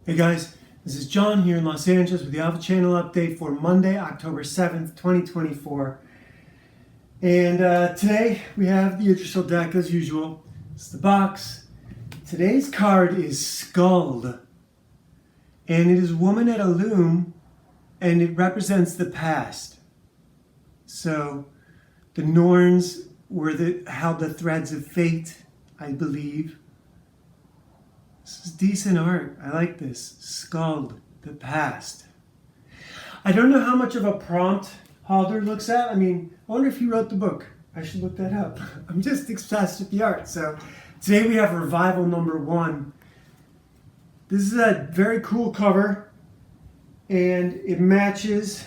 Hey guys, this is John here in Los Angeles with the Alpha Channel update for Monday, October 7th, 2024. And today we have the Yggdrasil deck as usual. It's the box. Today's card is Skuld. And it is Woman at a Loom, and it represents the past. So the Norns held the threads of fate, I believe. This is decent art. I like this. Skuld, the past. I don't know how much of a prompt Halder looks at. I wonder if he wrote the book. I should look that up. I'm just obsessed with the art. So today we have Revival #1. This is a very cool cover, and it matches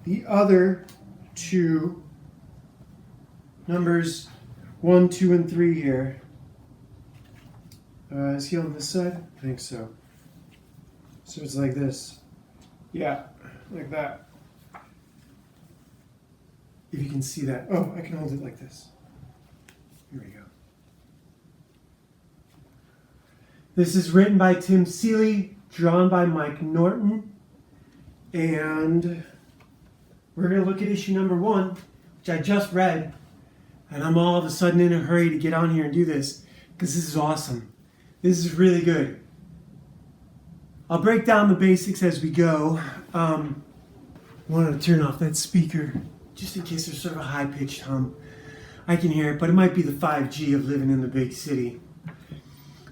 the other two numbers 1, 2, and 3 here. Is he on this side? I think so. So it's like this. Yeah, like that. If you can see that. Oh, I can hold it like this. Here we go. This is written by Tim Seeley, drawn by Mike Norton. And we're going to look at issue #1, which I just read. And I'm all of a sudden in a hurry to get on here and do this, because this is awesome. This is really good. I'll break down the basics as we go. I wanted to turn off that speaker just in case there's sort of a high-pitched hum. I can hear it, but it might be the 5G of living in the big city.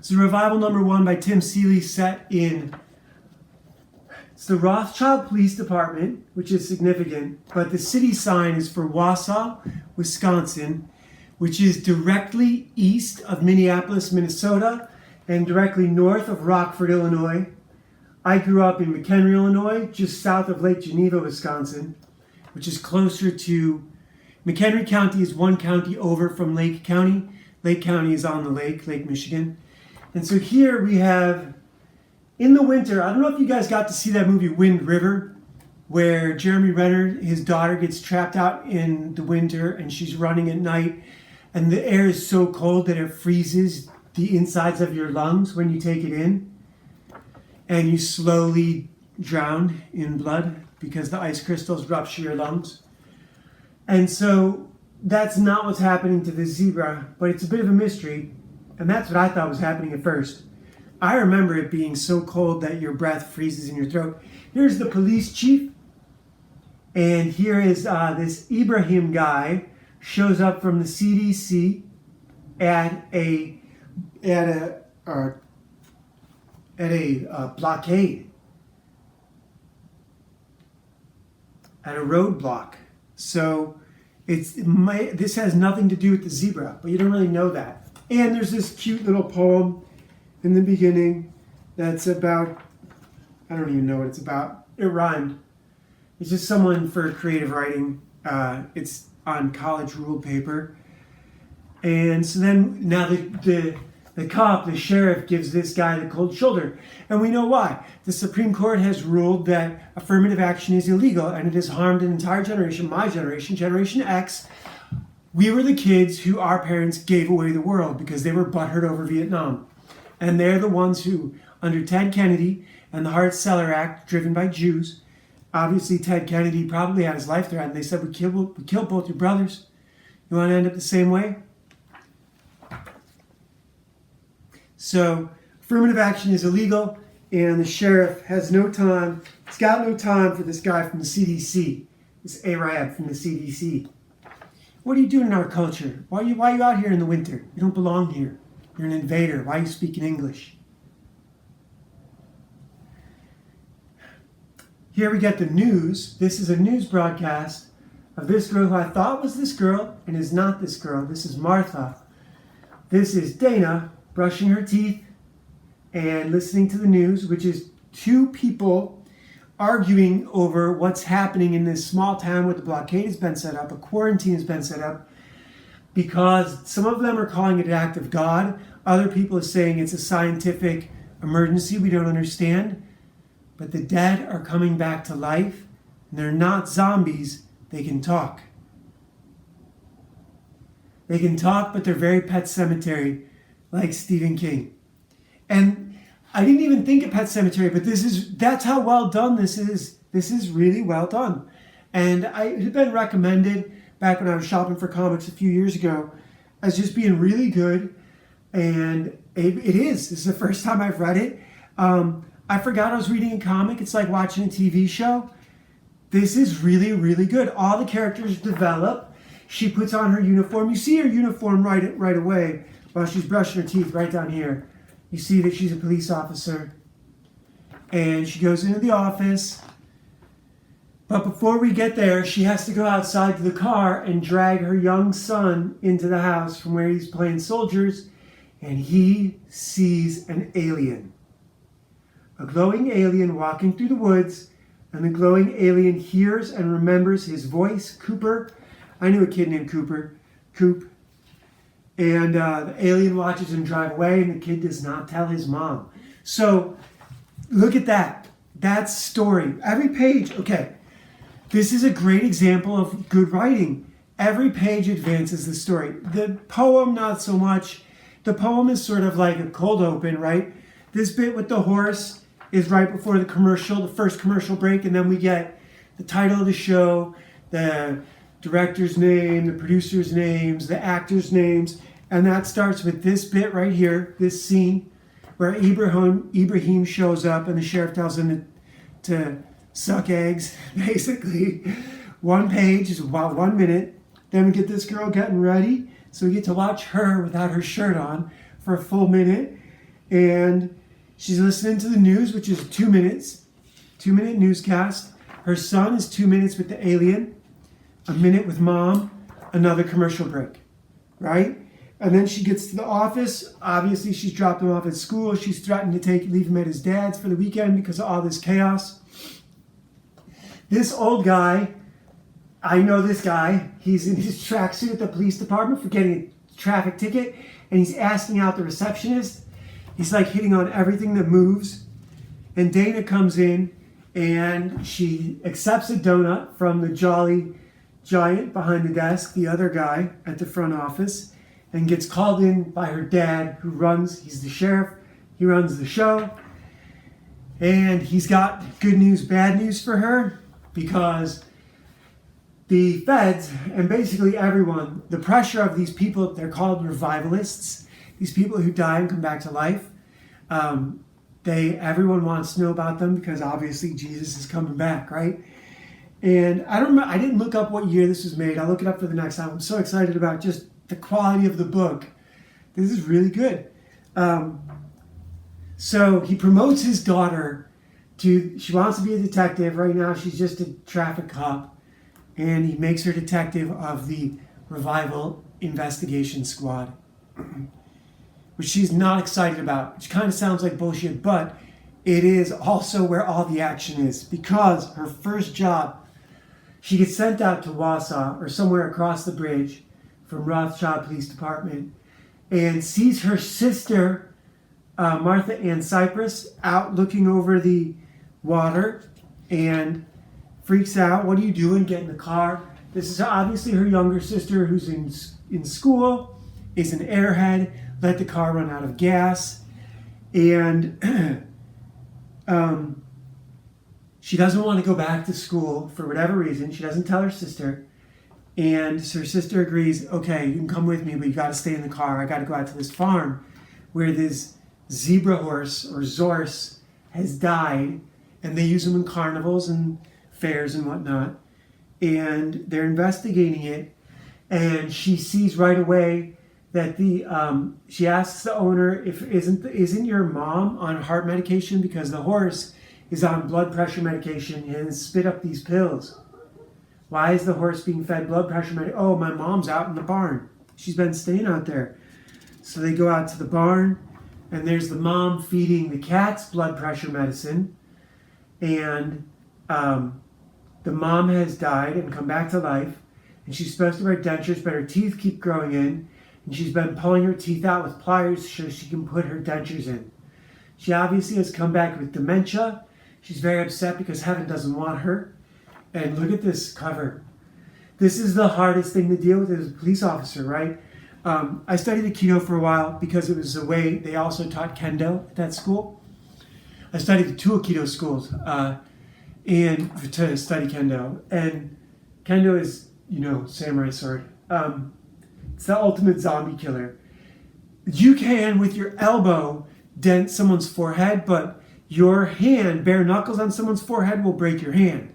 So Revival #1 by Tim Seeley, set in... It's the Rothschild Police Department, which is significant, but the city sign is for Wausau, Wisconsin, which is directly east of Minneapolis, Minnesota, and directly north of Rockford, Illinois. I grew up in McHenry, Illinois, just south of Lake Geneva, Wisconsin, which is closer to... McHenry County is one county over from Lake County. Lake County is on the lake, Lake Michigan. And so here we have, in the winter, I don't know if you guys got to see that movie Wind River, where Jeremy Renner, his daughter, gets trapped out in the winter and she's running at night, and the air is so cold that it freezes the insides of your lungs when you take it in, and you slowly drown in blood because the ice crystals rupture your lungs. And so that's not what's happening to the zebra, but it's a bit of a mystery, and that's what I thought was happening at first. I remember it being so cold that your breath freezes in your throat. Here's the police chief, and here is this Ibrahim guy shows up from the CDC at a blockade, at a roadblock. So this has nothing to do with the zebra, but you don't really know that. And there's this cute little poem in the beginning that's about, I don't even know what it's about. It rhymed. It's just someone for creative writing. It's on college rule paper. And so then now the cop, the sheriff, gives this guy the cold shoulder. And we know why. The Supreme Court has ruled that affirmative action is illegal, and it has harmed an entire generation, my generation, Generation X. We were the kids who our parents gave away the world because they were butthurt over Vietnam. And they're the ones who, under Ted Kennedy and the Hart-Celler Act, driven by Jews, obviously Ted Kennedy probably had his life threatened. They said, we killed both your brothers. You want to end up the same way? So affirmative action is illegal, and the sheriff has no time. He's got no time for this guy from the CDC, this Arab from the CDC. What are you doing in our culture? Why are you out here in the winter? You don't belong here. You're an invader. Why are you speaking English? Here we get the news. This is a news broadcast of this girl who I thought was this girl and is not this girl. This is Martha. This is Dana brushing her teeth and listening to the news, which is two people arguing over what's happening in this small town where the blockade has been set up, a quarantine has been set up, because some of them are calling it an act of God. Other people are saying it's a scientific emergency we don't understand. But the dead are coming back to life, and they're not zombies. They can talk. They can talk, but they're very Pet Sematary, like Stephen King. And I didn't even think of Pet Sematary, but that's how well done this is. This is really well done. And it had been recommended back when I was shopping for comics a few years ago as just being really good. And it is. This is the first time I've read it. I forgot I was reading a comic. It's like watching a TV show. This is really, really good. All the characters develop. She puts on her uniform. You see her uniform right away while she's brushing her teeth right down here. You see that she's a police officer. And she goes into the office. But before we get there, she has to go outside to the car and drag her young son into the house from where he's playing soldiers. And he sees an alien. A glowing alien walking through the woods. And the glowing alien hears and remembers his voice, Cooper. I knew a kid named Coop. And the alien watches him drive away, and the kid does not tell his mom. So look at that. That's story. Every page, okay. This is a great example of good writing. Every page advances the story. The poem, not so much. The poem is sort of like a cold open, right? This bit with the horse is right before the commercial, the first commercial break, and then we get the title of the show, the director's name, the producer's names, the actors' names, and that starts with this bit right here, this scene, where Ibrahim shows up and the sheriff tells him to suck eggs, basically. One page is about 1 minute. Then we get this girl getting ready, so we get to watch her without her shirt on for a full minute, and she's listening to the news, which is 2 minutes, 2-minute newscast. Her son is 2 minutes with the alien, a minute with mom, another commercial break, right? And then she gets to the office. Obviously, she's dropped him off at school. She's threatened to leave him at his dad's for the weekend because of all this chaos. This old guy, I know this guy. He's in his tracksuit at the police department for getting a traffic ticket, and he's asking out the receptionist. He's like hitting on everything that moves. And Dana comes in, and she accepts a donut from the jolly giant behind the desk, the other guy at the front office, and gets called in by her dad, he's the sheriff, he runs the show. And he's got good news, bad news for her, because the feds, and basically everyone, the pressure of these people, they're called revivalists, these people who die and come back to life, everyone wants to know about them because obviously Jesus is coming back, right? And I didn't look up what year this was made. I'll look it up for the next time. I'm so excited about just the quality of the book. This is really good. So he promotes his daughter she wants to be a detective. Right now she's just a traffic cop. And he makes her detective of the Revival Investigation Squad, which she's not excited about, which kind of sounds like bullshit, but it is also where all the action is, because her first job, she gets sent out to Wausau or somewhere across the bridge from Rothschild Police Department and sees her sister, Martha Ann Cypress, out looking over the water and freaks out. What are you doing? Get in the car. This is obviously her younger sister who's in school, is an airhead, let the car run out of gas, and she doesn't want to go back to school for whatever reason. She doesn't tell her sister. And so her sister agrees, okay, you can come with me, but you got to stay in the car. I got to go out to this farm where this zebra horse or Zorse has died, and they use them in carnivals and fairs and whatnot. And they're investigating it, and she sees right away that she asks the owner if isn't your mom on heart medication, because the horse is on blood pressure medication and has spit up these pills. Why is the horse being fed blood pressure medication? Oh, my mom's out in the barn. She's been staying out there. So they go out to the barn, and there's the mom feeding the cats blood pressure medicine. And the mom has died and come back to life. And she's supposed to wear dentures, but her teeth keep growing in. And she's been pulling her teeth out with pliers so she can put her dentures in. She obviously has come back with dementia. She's very upset because heaven doesn't want her. And look at this cover. This is the hardest thing to deal with as a police officer, right? I studied Aikido for a while because it was the way they also taught Kendo at that school. I studied the two Aikido schools and to study Kendo. And Kendo is, samurai sword. It's the ultimate zombie killer. You can, with your elbow, dent someone's forehead, but your hand, bare knuckles on someone's forehead, will break your hand.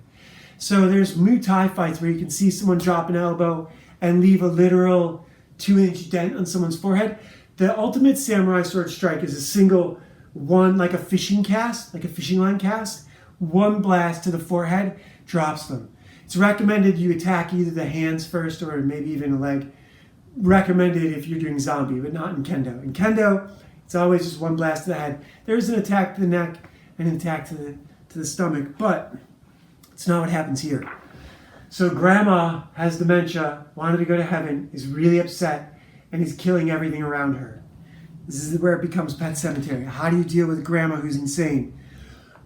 So there's Muay Thai fights where you can see someone drop an elbow and leave a literal 2-inch dent on someone's forehead. The ultimate samurai sword strike is a single one, like a fishing cast, like a fishing line cast. One blast to the forehead drops them. It's recommended you attack either the hands first or maybe even a leg. Recommended if you're doing zombie, but not in Kendo. In Kendo, it's always just one blast to the head. There's an attack to the neck and an attack to the stomach, but it's not what happens here. So grandma has dementia, wanted to go to heaven, is really upset, and is killing everything around her. This is where it becomes Pet Sematary. How do you deal with grandma who's insane?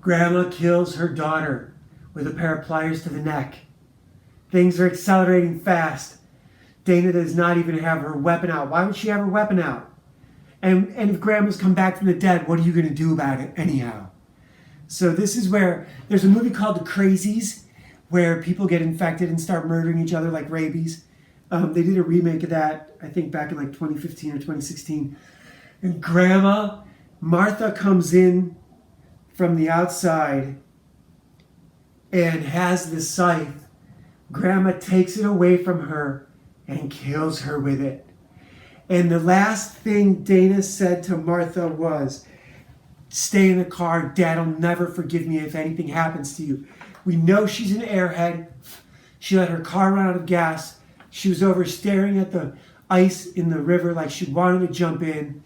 Grandma kills her daughter with a pair of pliers to the neck. Things are accelerating fast. Dana does not even have her weapon out. Why would she have her weapon out? And if grandma's come back from the dead, what are you going to do about it anyhow? So this is where there's a movie called The Crazies where people get infected and start murdering each other like rabies. They did a remake of that, I think back in like 2015 or 2016. And Grandma, Martha comes in from the outside and has the scythe. Grandma takes it away from her and kills her with it. And the last thing Dana said to Martha was, "Stay in the car. Dad'll never forgive me if anything happens to you." We know she's an airhead. She let her car run out of gas. She was over staring at the ice in the river like she wanted to jump in.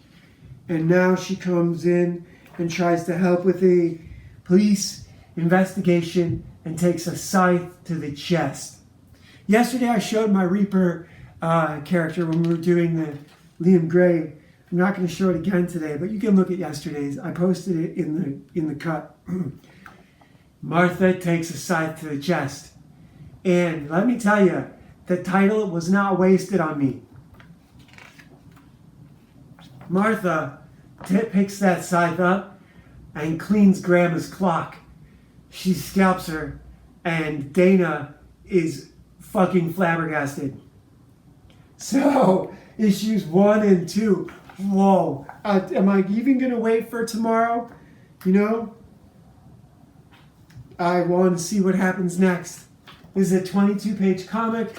And now she comes in and tries to help with a police investigation and takes a scythe to the chest. Yesterday I showed my Reaper character when we were doing the Liam Gray. I'm not going to show it again today, but you can look at yesterday's. I posted it in the cut. Martha takes a scythe to the chest. And let me tell you, the title was not wasted on me. Martha picks that scythe up and cleans Grandma's clock. She scalps her, and Dana is fucking flabbergasted. So, issues 1 and 2. Whoa. Am I even going to wait for tomorrow? I want to see what happens next. This is a 22-page comic,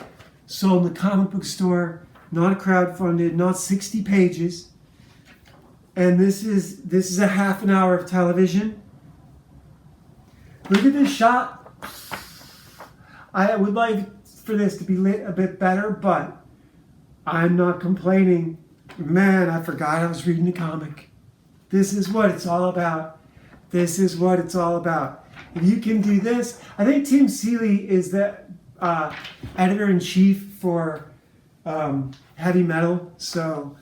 sold in the comic book store, not crowdfunded, not 60 pages. And this is a half an hour of television. Look at this shot. I would like for this to be lit a bit better, but I'm not complaining. Man, I forgot I was reading a comic. This is what it's all about. This is what it's all about. If you can do this, I think Tim Seeley is the editor-in-chief for Heavy Metal. So,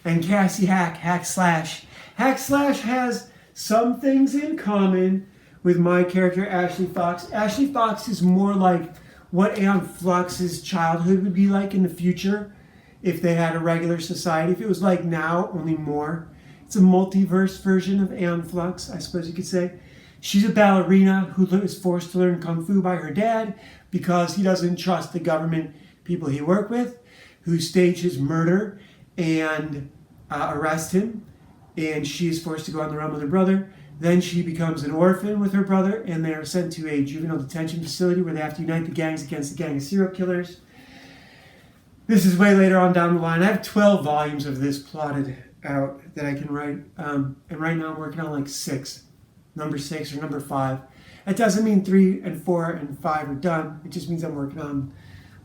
and Cassie Hack Slash. Hack Slash has some things in common with my character Ashley Fox. Ashley Fox is more like what Aeon Flux's childhood would be like in the future if they had a regular society. If it was like now, only more. It's a multiverse version of Aeon Flux, I suppose you could say. She's a ballerina who is forced to learn Kung Fu by her dad because he doesn't trust the government people he worked with, who stage his murder and arrest him. And she is forced to go on the run with her brother. Then she becomes an orphan with her brother, and they are sent to a juvenile detention facility where they have to unite the gangs against a gang of serial killers. This is way later on down the line. I have 12 volumes of this plotted out that I can write. And right now I'm working on like 6. Number 6 or number 5. It doesn't mean 3 and 4 and 5 are done. It just means I'm working on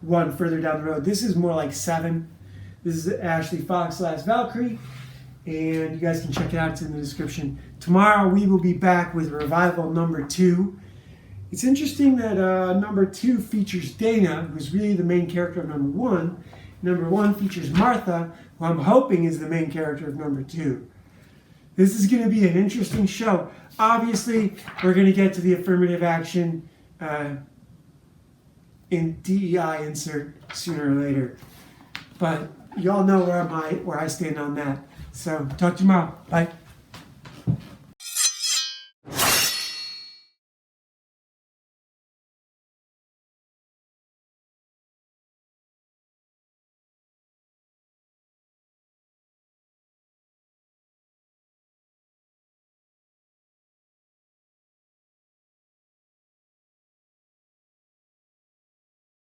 1 further down the road. This is more like 7. This is Ashley Fox Last Valkyrie. And you guys can check it out. It's in the description. Tomorrow we will be back with Revival number 2. It's interesting that number 2 features Dana, who's really the main character of number 1. Number 1 features Martha, who I'm hoping is the main character of number 2. This is going to be an interesting show. Obviously, we're going to get to the affirmative action in DEI insert sooner or later. But y'all know where I stand on that. So talk to you tomorrow. Bye.